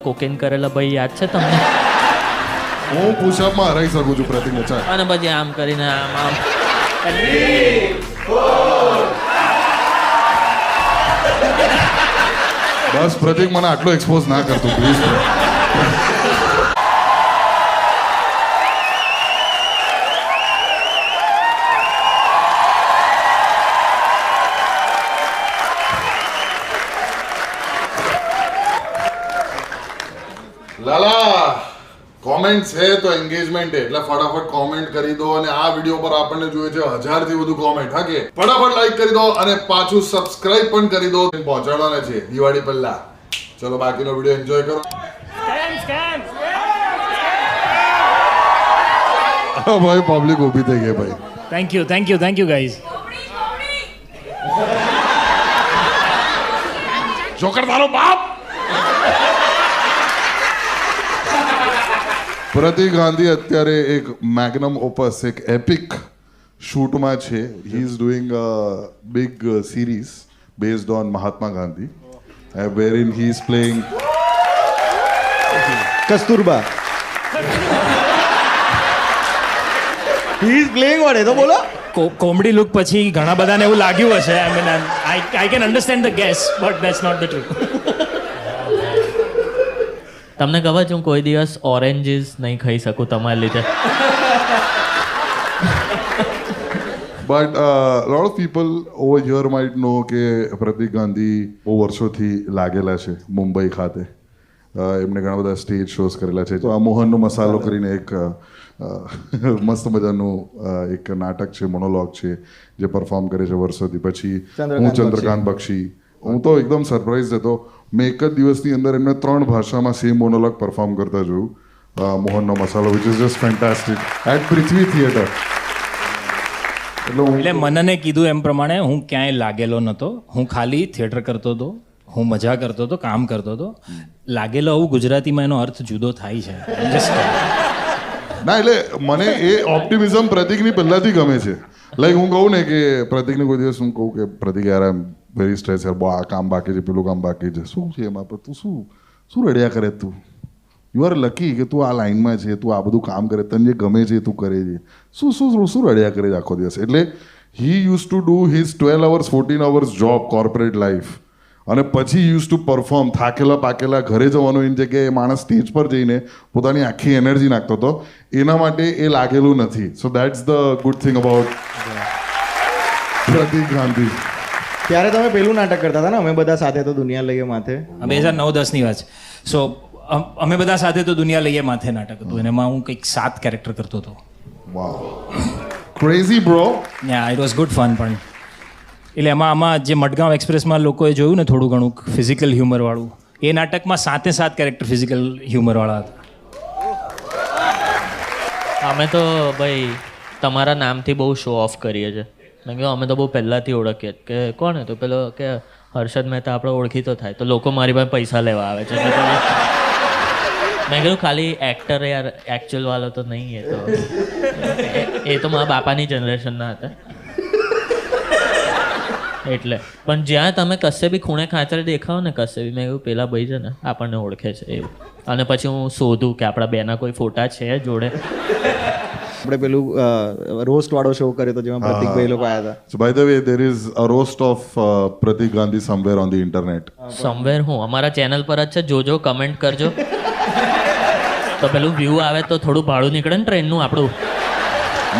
Cocaine કરેલા ભાઈ યાદ છે તમને? હું પુશઅપમાં હરાઈ શકું છું પ્રતિકને. ચાલ. અને પછી આમ કરીને આમ આમ બસ પ્રતિક મને આટલો એક્સપોઝ ના કરતું પ્લીઝ. લાલા કોમેન્ટ છે તો એન્ગેજમેન્ટ છે એટલે ફટાફટ કોમેન્ટ કરી દો અને આ વિડિયો પર આપણને જોઈએ છે 1000 થી વધુ કોમેન્ટ. હા કે ફટાફટ લાઈક કરી દો અને પાછું સબસ્ક્રાઇબ પણ કરી દો. પહોંચાડવાના છે દિવાળી પહેલા. ચલો બાકીનો વિડિયો એન્જોય કરો. હા ભાઈ પબ્લિક ઊભી થઈ ગઈ ભાઈ. Thank you guys. જોકર તારો બાપ. પ્રતિક ગાંધી અત્યારે એક મેગ્નમ ઓપસ એક એપિક શૂટમાં છે. He is doing a big series based on Mahatma Gandhi wherein he is playing Kasturba. he is playing what એ તો બોલો. કોમેડી લુક પછી ઘણા બધાને એવું લાગ્યું હશે. I can understand the guess but that's not the truth. તમને ખબર છે હું કોઈ દિવસ ઓરેન્જીસ નહીં ખાઈ શકું તમારા લીધે. but lot of people over here might know કે પ્રતિક ગાંધી બહુ વર્ષોથી લાગેલા છે મુંબઈ ખાતે. એમને ઘણા બધા સ્ટેજ શોઝ કરેલા છે. તો આ મોહનનો મસાલો કરીને એક મસ્ત મજાનું એક નાટક છે, મોનોલોગ છે જે પરફોર્મ કરે છે વર્ષોથી. પછી હું ચંદ્રકાંત બક્ષી. હું તો એકદમ સરપ્રાઈઝ હતો. મેં એક જ દિવસની અંદર એમને 3 ભાષામાં સેમ મોનોલોગ પરફોર્મ કરતા જોયું. મોહનનો મસાલો which is just fantastic at Prithvi Theatre. એટલે મનને કીધું એમ પ્રમાણે હું ક્યાંય લાગેલો નહોતો. હું ખાલી થિયેટર કરતો હતો, હું મજા કરતો હતો, કામ કરતો હતો. લાગેલો આવું ગુજરાતીમાં એનો અર્થ જુદો થાય છે. ના એટલે મને એ ઓપ્ટિમિઝમ પ્રતિકની પહેલાથી ગમે છે. લાઈક હું કહું ને કે પ્રતિકને કોઈ દિવસ હું કહું કે પ્રતિક યાર આઈ એમ વેરી સ્ટ્રેસ યાર, બહુ આ કામ બાકી છે, પેલું કામ બાકી છે. શું છે એમાં પર તું શું રડ્યા કરે તું? યુ આર લકી કે તું આ લાઈનમાં છે, તું આ બધું કામ કરે, તને જે ગમે છે તું કરે છે. શું રડ્યા કરે છે આખો દિવસ? એટલે he use to do his 12 hours 14 hours job corporate life અને પછી યુઝ ટુ પરફોર્મ. થાકેલા પાકેલા ઘરે જવાનું એની જગ્યાએ માણસ સ્ટેજ પર જઈને પોતાની આખી એનર્જી નાખતો હતો. એના માટે એ લાગેલું નથી. So that's the good thing about Pratik Gandhi. ત્યારે તમે પેલું નાટક કરતા હતા ને, અમે બધા સાથે તો દુનિયા લઈએ માથે. 2009-10ની વાત છે. સો અમે બધા સાથે તો દુનિયા લઈએ માથે નાટક હતું અને એમાં હું કંઈક 7 કેરેક્ટર કરતો હતો. Wow crazy bro. Ya it was good fun. પણ એટલે આમાં જે મડગાંવ એક્સપ્રેસમાં લોકોએ જોયું ને થોડું ઘણું ફિઝિકલ હ્યુમરવાળું, એ નાટકમાં 7 કેરેક્ટર ફિઝિકલ હ્યુમરવાળા હતા. અમે તો ભાઈ તમારા નામથી બહુ શો ઓફ કરીએ છીએ. મેં કહ્યું અમે તો બહુ પહેલાંથી ઓળખીએ કે કોણ તો પેલો કે હર્ષદ મહેતા આપણે ઓળખીતો થાય તો લોકો મારી પાસે પૈસા લેવા આવે છે. મેં કહ્યું ખાલી એક્ટર યાર, એકચ્યુઅલ વાળો તો નહીં. એ તો મારા બાપાની જનરેશનના હતા એટલે. પણ જ્યાં તમે કશે બી ખૂણે ખાંચરે દેખાવ ને કશે બી, મેં કહ્યું પેલા ભાઈ છે ને આપણને ઓળખે છે એવું. અને પછી હું શોધું કે આપણા બેના કોઈ ફોટા છે જોડે. આપણે પેલું રોસ્ટ વાળો શો કર્યો તો જેમાં પ્રતિકભાઈ લોકો આવ્યા હતા. So by the way, there is a roast of Pratik Gandhi somewhere on the internet. Somewhere હું અમારા ચેનલ પર જ છે, જોજો, કમેન્ટ કરજો તો પેલું વ્યૂ આવે તો થોડું ભાડું નીકળે ને ટ્રેનનું આપણું.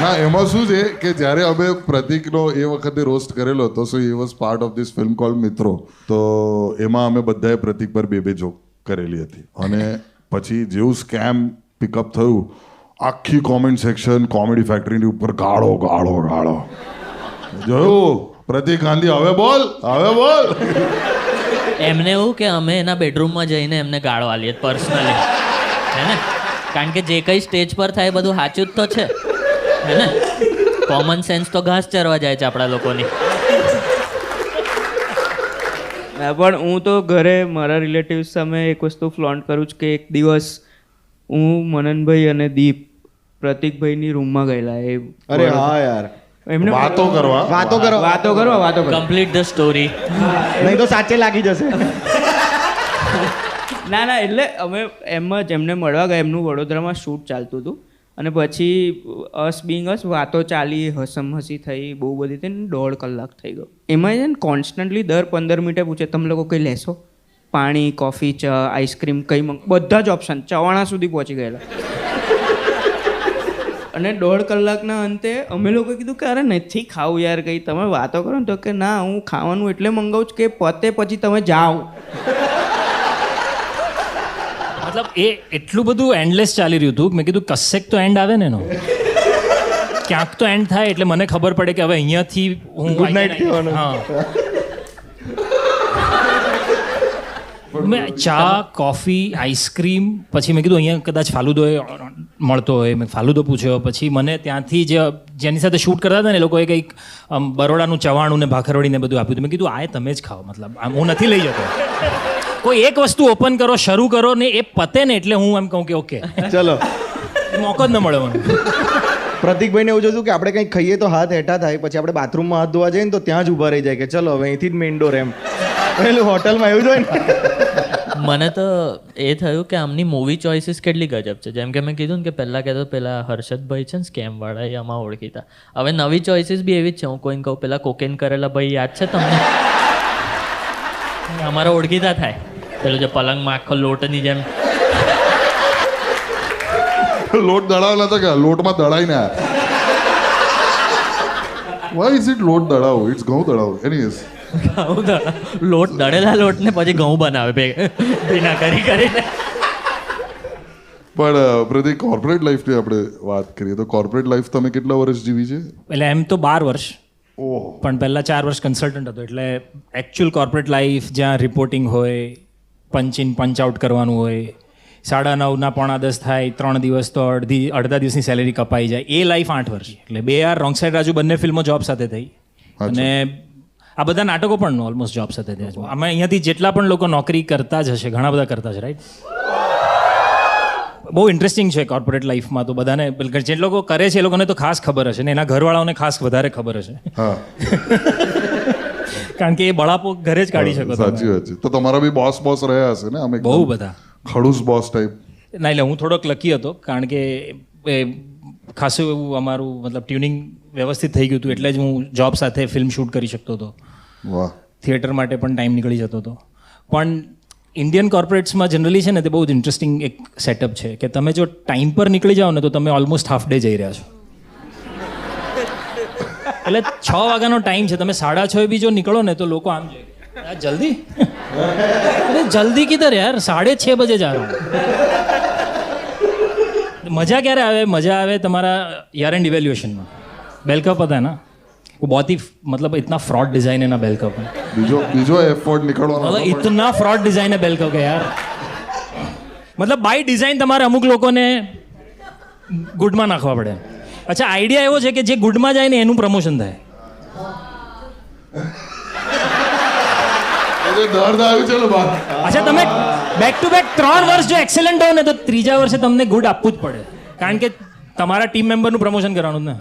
ના એમાં શું છે કે જ્યારે અમે પ્રતિકનો એ વખતે રોસ્ટ કરેલો હતો, so he was part of this film called Mitron. તો એમાં અમે બધાએ પ્રતિક પર બે જોક કરેલી હતી. અને પછી જેવું સ્કેમ પિકઅપ થયું, આખી કોમેન્ટ સેક્શન કોમેડી ફેક્ટરીની ઉપર ગાળો જોયું પ્રતિક ગાંધી હવે બોલ. એમને એવું કે અમે એના બેડરૂમમાં જઈને એમને ગાળો આલીએ પર્સનલી, હે ને? કારણ કે જે કંઈ સ્ટેજ પર થાય એ બધું સાચું જ તો છે, હે ને? કોમન સેન્સ તો ઘાસ ચરવા જાય છે આપણા લોકોની. પણ હું તો ઘરે મારા રિલેટિવ્સ સામે એક વસ્તુ ફ્લોન્ટ કરું છું કે એક દિવસ હું, મનનભાઈ અને દીપ પ્રતિકભાઈની રૂમમાં ગયેલા. અરે હા યાર, એમને વાતો કરવા કમ્પ્લીટ ધ સ્ટોરી. નહીં તો સાચે લાગી જશે. ના એટલે અમે એમ જ એમને મળવા ગયા, એમનું વડોદરામાં શૂટ ચાલતું હતું અને પછી અસ બિંગ અસ વાતો ચાલી, હસમ હસી થઈ, બહુ બધી થઈ ને 1.5 કલાક થઈ ગયો. એમાં છે ને કોન્સ્ટન્ટલી દર 15 મિનિટે પૂછે તમે લોકો કંઈ લેશો, પાણી, કોફી, ચા, આઈસ્ક્રીમ, કંઈ બધા જ ઓપ્શન ચવાણા સુધી પહોંચી ગયેલા. અને 1.5 કલાકના અંતે અમે લોકો કીધું કે અરે નથી ખાવું યાર, કંઈ તમે વાતો કરો ને. તો કે ના, હું ખાવાનું એટલે મંગાવું છું કે પતે પછી તમે જાઓ. મતલબ એ એટલું બધું એન્ડલેસ ચાલી રહ્યું હતું કે મેં કીધું કશેક તો એન્ડ આવે ને એનો, ક્યાંક તો એન્ડ થાય એટલે મને ખબર પડે કે હવે અહીંયાથી હું ગુડ નાઇટ કહેવાનું. હા, મેં ચા, કોફી, આઈસ્ક્રીમ, પછી મેં કીધું અહીંયા કદાચ ફાલુદો મળતો હોય, મેં ફાલુદો પૂછ્યો. પછી મને ત્યાંથી જેની સાથે શૂટ કરતા હતા ને એ લોકોએ કંઈક બરોડાનું ચવાણું ને ભાખરવડીને બધું આપ્યું હતું. મેં કીધું આ તમે જ ખાઓ, મતલબ હું નથી લઈ જતો. કોઈ એક વસ્તુ ઓપન કરો, શરૂ કરો ને એ પતે ને એટલે હું એમ કહું કે ઓકે, ચલો. મોકો જ ન મળે મને. પ્રતિકભાઈને એવું જોયું કે આપણે કંઈક ખાઈએ તો હાથ હેઠા થાય, પછી આપણે બાથરૂમમાં હાથ ધોવા જઈએ ને તો ત્યાં જ ઊભા રહી જાય કે ચલો હવે અહીંથી જ મેઇન ડોર એમ. પેલું હોટલમાં એવું જ હોય ને. મને તો એ થયું કે આમની મૂવી ચોઇસીસ કેટલી ગજબ છે. જેમ કે મેં કીધું ને કે પહેલાં કહેતો પેલા હર્ષદભાઈ છે ને સ્કેમવાળા, એ આમાં ઓળખીતા. હવે નવી ચોઇસીસ બી એવી જ છે. હું કોઈને કહું પેલા કોકેન કરેલા ભાઈ યાદ છે તમને? અમારા ઓળખીતા થાય. પેલું જે પલંગમાં આખો લોટની જેમ લોટ દળાવેલા હતા કે લોટમાં દળાઈને વાય ઇઝ ઇટ લોટ દળાવો? ઇટ્સ ઘઉં દળાવો. એનીવેઝ, લોટ દળેલા લોટને પછી ઘઉં બનાવે ભીના કરીને. પણ પ્રતિક, કોર્પોરેટ લાઈફની આપણે વાત કરીએ તો કોર્પોરેટ લાઈફ તમે કેટલા વર્ષ જીવી છે? એટલે એમ તો 12 વર્ષ, ઓહ, પણ પહેલાં 4 વર્ષ કન્સલ્ટન્ટ હતો. એટલે એકચ્યુઅલ કોર્પોરેટ લાઈફ જ્યાં રિપોર્ટિંગ હોય, પંચ ઇન પંચ આઉટ કરવાનું હોય, 9:30 ના 9:45 થાય, 3 દિવસ તો અડધા દિવસની સેલેરી કપાઈ જાય, એ લાઈફ 8 વર્ષ. એટલે 2 યાર રોંગ સાઈડ રાજુ બંને ફિલ્મો જોબ સાથે થઈ. અને આ બધા નાટકો પણ ઓલમોસ્ટ જોબ સાથે થયા છે. અમે અહીંયાથી જેટલા પણ લોકો નોકરી કરતા જ હશે, ઘણા બધા કરતા છે, રાઈટ? બહુ ઇન્ટરેસ્ટિંગ છે કોર્પોરેટ લાઈફમાં. તો બધાને જે લોકો કરે છે એ લોકોને તો ખાસ ખબર હશે ને એના ઘરવાળાઓને ખાસ વધારે ખબર હશે. હા, કારણ કે એ બળાપો ઘરે જ કાઢી શકો. સાચી વાત છે. તો તમારા બી બોસ રહ્યા હશે ને? અમે બહુ બધા ખડૂસ બોસ ટાઈપ. ના, એટલે હું થોડોક લકી હતો કારણ કે એ ખાસું એવું અમારું મતલબ ટ્યુનિંગ વ્યવસ્થિત થઈ ગયું હતું એટલે જ હું જોબ સાથે ફિલ્મ શૂટ કરી શકતો હતો. વાહ. થિયેટર માટે પણ ટાઈમ નીકળી જતો હતો. પણ ઇન્ડિયન કોર્પોરેટ્સમાં જનરલી છે ને તે બહુ જ ઇન્ટરેસ્ટિંગ એક સેટઅપ છે કે તમે જો ટાઈમ પર નીકળી જાઓ ને તો તમે ઓલમોસ્ટ હાફ ડે જઈ રહ્યા છો. એટલે 6 વાગ્યાનો ટાઈમ છે, તમે 6:30 બી જો નીકળો ને તો લોકો આમ જોઈએ, જલ્દી અરે જલ્દી કિધર યાર, 6:30 બજે જા રહા હું. मजा क्या रहा है? मजा आवे तुम्हारा ईयर एंड इवेल्युएशन में बेल कप पता है ना, वो बहुत ही मतलब इतना फ्रॉड डिजाइन है ना बेल कप में. બીજો એફર્ટ નીકળવાનો मतलब इतना फ्रॉड डिजाइन है बेल कप का यार. मतलब બાય ડિઝાઇન તમારે અમુક લોકોને ગુડમાં નાખવા પડે. અચ્છા, આઈડિયા એવો છે કે જે ગુડમાં જાય ને એનું પ્રમોશન થાય. દર્દ આવ્યું છે ને બાર. અચ્છા, તમે બેક ટુ બેક 3 વર્ષ જો એક્સેલન્ટ હો ને તો ત્રીજા વર્ષે તમને ગુડ આપવું જ પડે, કારણ કે તમારા ટીમ મેમ્બરનું પ્રમોશન કરવાનું ને,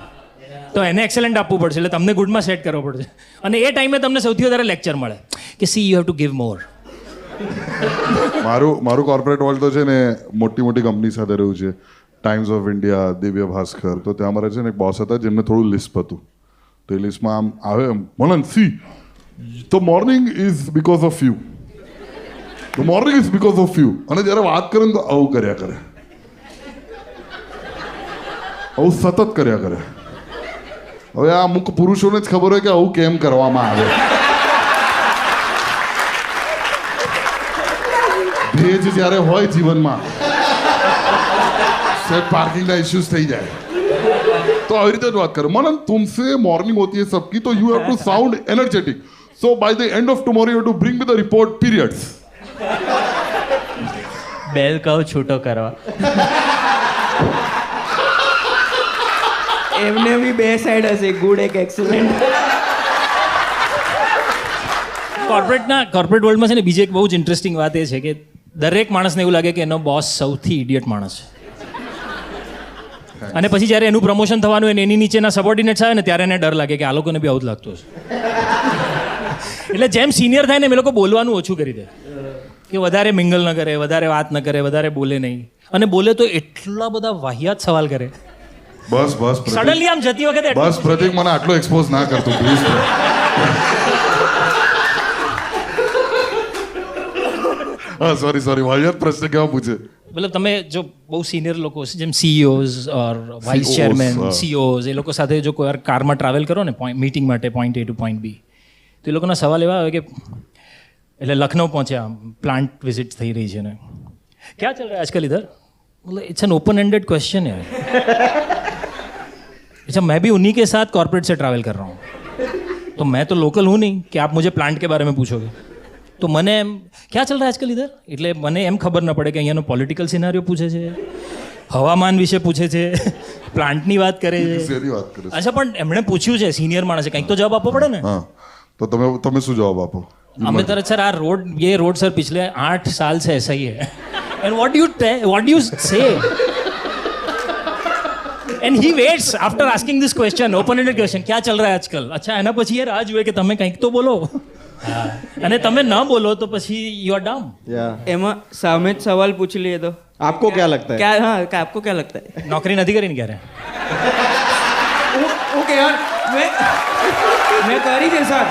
તો એને એક્સેલન્ટ આપવું પડશે, એટલે તમને ગુડમાં સેટ કરવો પડશે. અને એ ટાઈમે તમને સૌથી વધારે લેક્ચર મળે કે see you have to give more. મારું કોર્પોરેટ વર્લ્ડ તો છે ને મોટી કંપની સાથે રહ્યું છે. Times of India, Divya Bhaskar. તો ત્યાં મારે છે ને એક બોસ હતા જેમને થોડું લિસ્પ હતું. તો એ લિસ્ટમાં આમ આવે, Manan see the morning is because of you, the morning is because of you. અને જ્યારે વાત કરે ને તો આવું કર્યા કરે, આવું સતત કર્યા કરે. હવે આ અમુક પુરુષોને જ ખબર હોય કે આવું કેમ કરવામાં આવે. ભેજ જ્યારે હોય જીવનમાં, सेट पार्किंग का इश्यूज થઈ જાય તો આવી રીતે જ વાત કરે. મનન तुमसे मॉर्निंग होती है सबकी, तो you have to sound energetic, so by the end of tomorrow you have to bring me the report periods. Bell કહું છૂટો કરવા. એમને બી બે સાઈડ હશે, ગુડ એક એક્સેલન્ટ. કોર્પોરેટ વર્લ્ડમાં છે ને બીજી એક બહુ જ ઇન્ટરેસ્ટિંગ વાત એ છે કે દરેક માણસને એવું લાગે કે એનો બોસ સૌથી ઇડિયટ માણસ છે, અને પછી જ્યારે એનું પ્રમોશન થવાનું હોય ને એની નીચેના સબોર્ડિનેટ્સ આવે ને ત્યારે એને ડર લાગે કે આ લોકોને બી આવું જ લાગતું હશે. એટલે જેમ સિનિયર થાય ને એ લોકો બોલવાનું ઓછું કરી દે કે વધારે મિંગલ ન કરે, વધારે વાત ન કરે, વધારે બોલે નહીં, અને બોલે તો એટલા બધા વાહિયાત સવાલ કરે. બસ પ્રતીક. સડનલી આમ જતી વખતે એટલું બસ પ્રતીક મને આટલો એક્સપોઝ ના કરતો પ્લીઝ. હા સોરી વાહિયાત પ્રશ્ન કેવા પૂછે? મતલબ તમે જો બહુ સિનિયર લોકો છે જેમ CEOs ઓર વાઇસ ચેરમેન, હા. CEOs, એ લોકો સાથે જો કોઈ વાર કારમાં ટ્રાવેલ કરો ને મીટિંગ માટે point A to point B, તો એ લોકોના સવાલ એવા આવે કે એટલે લખનઉ પહોંચ્યા, પ્લાન્ટ વિઝિટ થઈ રહી છે ને, ક્યાં ચલ રહા है आजकल इधर? मतलब it's an open ended question है. अच्छा मैं भी उन्हीं के साथ कॉर्पोरेट से ट्रैवल कर रहा हूँ, तो मैं तो लोकल हूँ नहीं कि आप मुझे प्लांट के बारे में पूछोगे. તો મને એમ ક્યાં ચાલ રહ્યા આજકાલ ઇધર, એટલે મને એમ ખબર ન પડે કે અહીંયાનો પોલિટિકલ સિનારીઓ પૂછે છે, હવામાન વિશે પૂછે છે, પ્લાન્ટની વાત કરે છે. શેરી વાત કરે છે. અચ્છા પણ એમણે પૂછ્યું છે, સિનિયર માણસે, કંઈક તો જવાબ આપવો પડે ને. હા તો તમે શું જવાબ આપો? અમે તરત સર આ રોડ ये रोड सर पिछले 8 साल से ऐसा ही है. And what do you say? And he waits after asking this question, open ended question, क्या चल रहा है आजकल. अच्छा એના પછી એ રાહ જુએ કે તમે કંઈક તો બોલો, અને તમે ન બોલો તો પછી યુ આર ડાઉન. એમાં સામે જ સવાલ પૂછી લઈએ તો આપકો ક્યાં લગતા હૈ? क्या हाँ आपको क्या लगता है? નોકરી નથી કરીને ક્યારે? ओके यार मैं करी છે સર,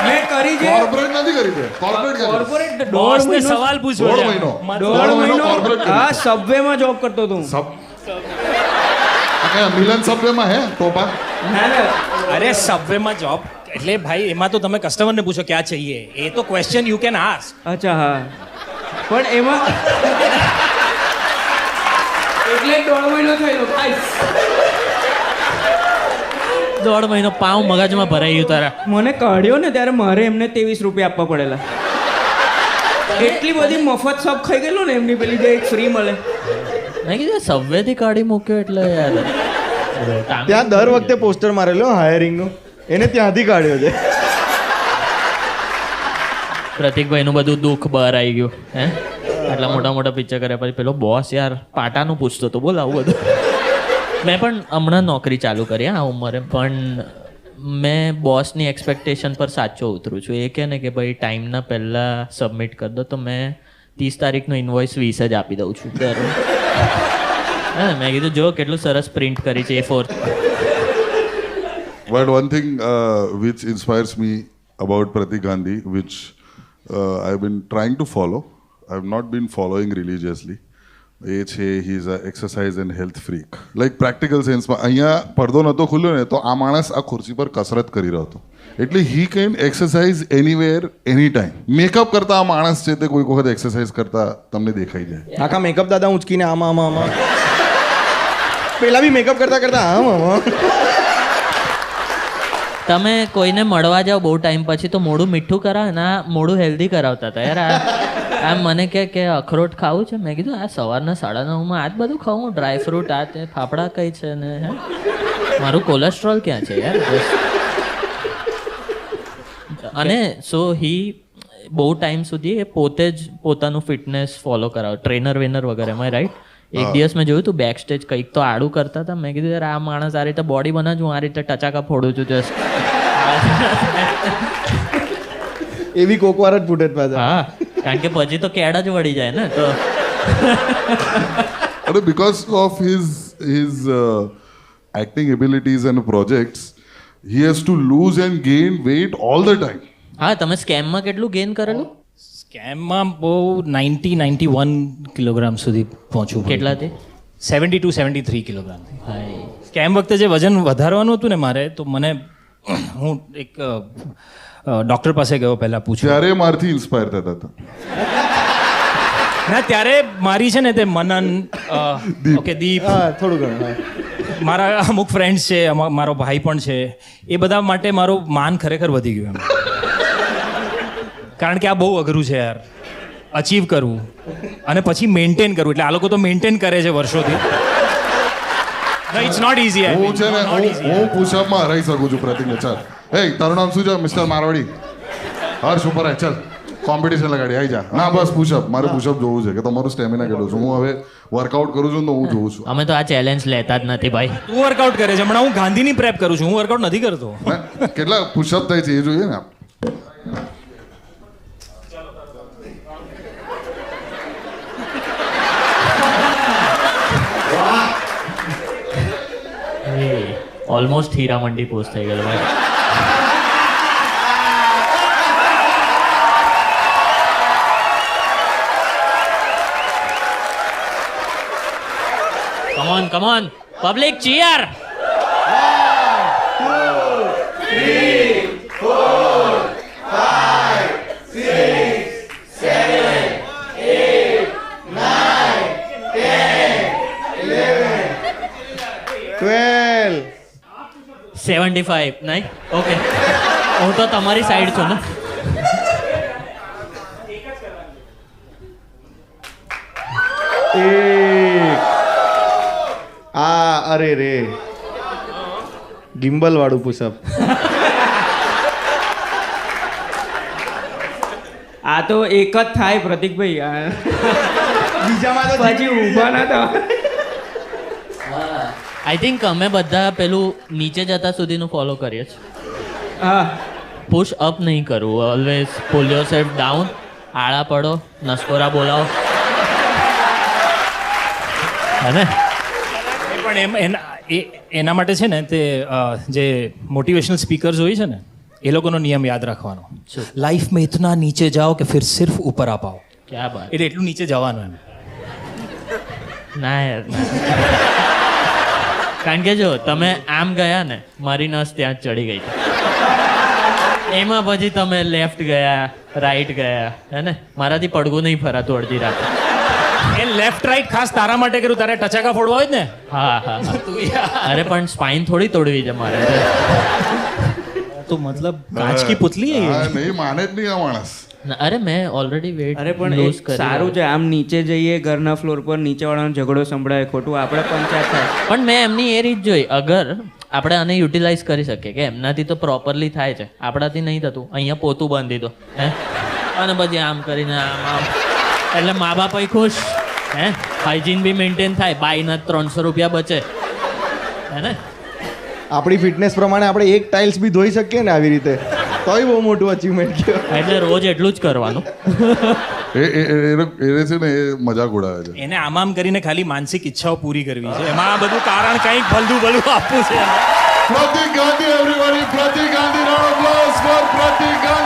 મેં કરી છે કોર્પોરેટ નથી કરી દે. કોર્પોરેટ કરી કોર્પોરેટ બોસને સવાલ પૂછવો દોઢ છે. મહિનો. દોઢ મહિનો corporate કરી. હા સબવેમાં જોબ કરતો હતો હું. સબ મિલન સબવેમાં હે ટોપા? ના ના અરે સબવેમાં જોબ એટલે ભાઈ એમાં તો તમે કસ્ટમરને પૂછો ક્યાં चाहिए, એ તો ક્વેશ્ચન યુ કેન આસ્ક. અચ્છા હા પણ એમાં એટલે 1.5 મહિનો થયેલો ગાઈસ. 1.5 મહિનો પાવ મગજમાં ભરાઈ ગયું તારા. મને કાઢ્યો ને ત્યારે મારે એમને 23 રૂપિયા આપવા પડેલા. એટલી બધી મફત સબ ખાઈ ગયેલો ને એમની પેલી જે એક ફ્રી મળે. મેં કીધું સબવેથી કાઢી મૂક્યો એટલે યાર. ત્યાં દર વખતે પોસ્ટર મારેલો હાયરિંગનું, એને ત્યાંથી કાઢ્યો છે. પ્રતિકભાઈનું બધું દુઃખ બહાર આવી ગયું હે, આટલા મોટા પિક્ચર કર્યા પછી પેલો બોસ યાર પાટાનું પૂછતો તો, બોલ આવું બધું. મેં પણ હમણાં નોકરી ચાલુ કરી આ ઉંમરે, પણ મેં બોસની એક્સપેક્ટેશન પર સાચો ઉતરું છું. એ કહે ને કે ભાઈ ટાઈમના પહેલાં સબમિટ કરી દો, તો મેં 30 તારીખનો ઇન્વોઇસ 20 જ આપી દઉં છું. હા મેં કીધું જો કેટલું સરસ પ્રિન્ટ કરી છે A4. But one thing which inspires me about Pratik Gandhi, which I've been trying to follow, I've not been following religiously, એ છે he is a exercise and health freak. Like practical sense માં અહીંયા પડદો નહોતો ખુલ્યો ને તો આ માણસ આ ખુરશી પર કસરત કરી રહ્યો હતો, એટલે he can exercise anywhere anytime. Makeup કરતા આ માણસ છે તે કોઈક વખત એક્સરસાઇઝ કરતા તમને દેખાઈ જાય. આખા મેકઅપ દાદા ઉંચકીને આમાં પેલા બી મેકઅપ કરતા કરતા આમાં તમે કોઈને મળવા જાઓ બહુ ટાઈમ પછી તો મોઢું મીઠું કરાવે ને, આ મોઢું હેલ્ધી કરાવતા હતા યાર. આ મને કે અખરોટ ખાવું છે, મેં કીધું આ સવારના 9:30 આ જ બધું ખાવું, ડ્રાય ફ્રૂટ આ તે ફાફડા કઈ છે ને હે, મારું કોલેસ્ટ્રોલ ક્યાં છે યાર. અને સો હી બહુ ટાઈમ સુધી એ પોતે જ પોતાનું ફિટનેસ ફોલો કરાવે, ટ્રેનર વેનર વગેરે. એમાં રાઈટ એક દિવસ મેં જોયું તું બેક સ્ટેજ કંઈક તો આડું કરતા હતા. મેં કીધું યાર આ માણસ આ રીતે બોડી બનાવું છું, આ રીતે ટચાકા ફોડું છું જસ્ટ. એવી કોક વાર જ ફૂટે પાછા. હા કારણ કે પછી તો કેડ જ વળી જાય ને તો. અને because of his acting abilities and projects, he has to lose and gain weight all the time. હા તમે સ્કેમમાં કેટલું ગેઇન કરેલું? સ્કેમમાં બહુ 91 કિલોગ્રામ સુધી પહોંચવું. કેટલાથી? 72-73 કિલોગ્રામ. હાય સ્કેમ વખતે જે વજન વધારવાનું હતું ને મારે, તો મને હું એક ડૉક્ટર પાસે ગયો પહેલાં પૂછ્યું. ત્યારે મારથી ઇન્સ્પાયર થતા હતા. ના ત્યારે મારી છે ને તે મનન ઓકે દીપ, હા થોડું ઘણું હા. મારા અમુક ફ્રેન્ડ્સ છે, મારો ભાઈ પણ છે, એ બધા માટે મારું માન ખરેખર વધી ગયું એમ. કારણ કે આ બહુ અઘરું છે યાર, અચીવ કરવું અને પછી મેન્ટેન કરવું. એટલે આ લોકો તો મેન્ટેન કરે છે વર્ષોથી. It's not easy. હું છે ને હું પુશઅપમાં હરાઈ શકું છું પ્રતિકને. ચાલ હે તારું નામ શું છે? મિસ્ટર મારવાડી. હર્ષ ઉપર આય, ચાલ કોમ્પિટિશન લગાડી આવી જા. ના બસ પુશઅપ, મારે પુશઅપ જોવું છે કે તમારું સ્ટેમિના કેટલું છે. હું હવે વર્કઆઉટ કરું છું તો હું જોઉં છું. અમે તો આ ચેલેન્જ લેતા જ નથી ભાઈ. તું વર્કઆઉટ કરે છે, હમણાં હું ગાંધીની પ્રેપ કરું છું, હું વર્કઆઉટ નથી કરતો. કેટલા પુશઅપ થાય છે એ જોઈએ ને આપ. ઓલમોસ્ટ હીરામંડી પોસ્ટ થઈ ગયેલો ભાઈ. Come on, public cheer. Twelve 75 નહીં ઓકે હું તો તમારી સાઈડ છું ને. એક અરે રે ગિમ્બલ વાળું પુશઅપ. આ તો એક જ થાય પ્રતિકભાઈ બીજામાં તો પછી ઊભા ના થવા. આઈ થિંક અમે બધા પેલું નીચે જતા સુધીનું ફોલો કરીએ છીએ. હા પુશ અપ નહીં કરવું, always pull yourself down. આળા પડો, નસકોરા બોલાવો. હે ને? પણ એના માટે છે ને તે જે મોટિવેશનલ સ્પીકર્સ હોય છે ને એ લોકોનો નિયમ યાદ રાખવાનો. લાઈફ में इतना नीचे जाओ कि फिर सिर्फ ऊपर आ पाओ. ક્યાં બાત. એટલે એટલું નીચે જવાનું એમ. ના યાર ના. કારણ કે જો તમે આમ ગયા ને મારી નસ ત્યાં જ ચડી ગઈ હતી. એમાં પછી તમે લેફ્ટ ગયા, રાઈટ ગયા, હે ને? મારાથી પડઘું નહીં ફરાતું અડધી રાતે. એ લેફ્ટ રાઈટ ખાસ તારા માટે કર્યું, તારે ટચાકા ફોડવા હોય જ ને. હા હા હા. અરે પણ સ્પાઇન થોડી તોડવી છે મારે. તો મતલબ કાચ કી પુતલી હે હા, નહીં માને જ નહીં આ માણસ. ના, અરે મેં ઓલરેડી વેટ અરે પણ લૂઝ એક સારું છે આમ નીચે જઈએ ઘરના ફ્લોર પર નીચેવાળાનો ઝઘડો સંભળાય ખોટું આપણે પંચાયત થાય. પણ મેં એમની એ રીત જોઈ, અગર આપણે આને યુટિલાઇઝ કરી શકીએ કે એમનાથી તો પ્રોપરલી થાય છે, આપણાથી નહીં થતું. અહીંયા પોતું બાંધી દો હે, અને પછી આમ કરીને આમ એટલે મા બાપ ખુશ, હે, હાઇજીન બી મેન્ટેન થાય, બાયના 300 રૂપિયા બચે, હે ને? આપણી ફિટનેસ પ્રમાણે આપણે એક ટાઇલ્સ બી ધોઈ શકીએ ને આવી રીતે, તોય બહુ મોટું અચીવમેન્ટ કહેવાય. એટલે રોજ એટલું જ કરવાનું. એ છે ને એ મજાક ઉડાવે છે. એને આમ કરીને ખાલી માનસિક ઈચ્છાઓ પૂરી કરવી છે, એમાં આ બધું કારણ કંઈક ભલતું ભલું આપવું છે. Pratik Gandhi, everybody, Pratik Gandhi, round of applause for Pratik Gandhi.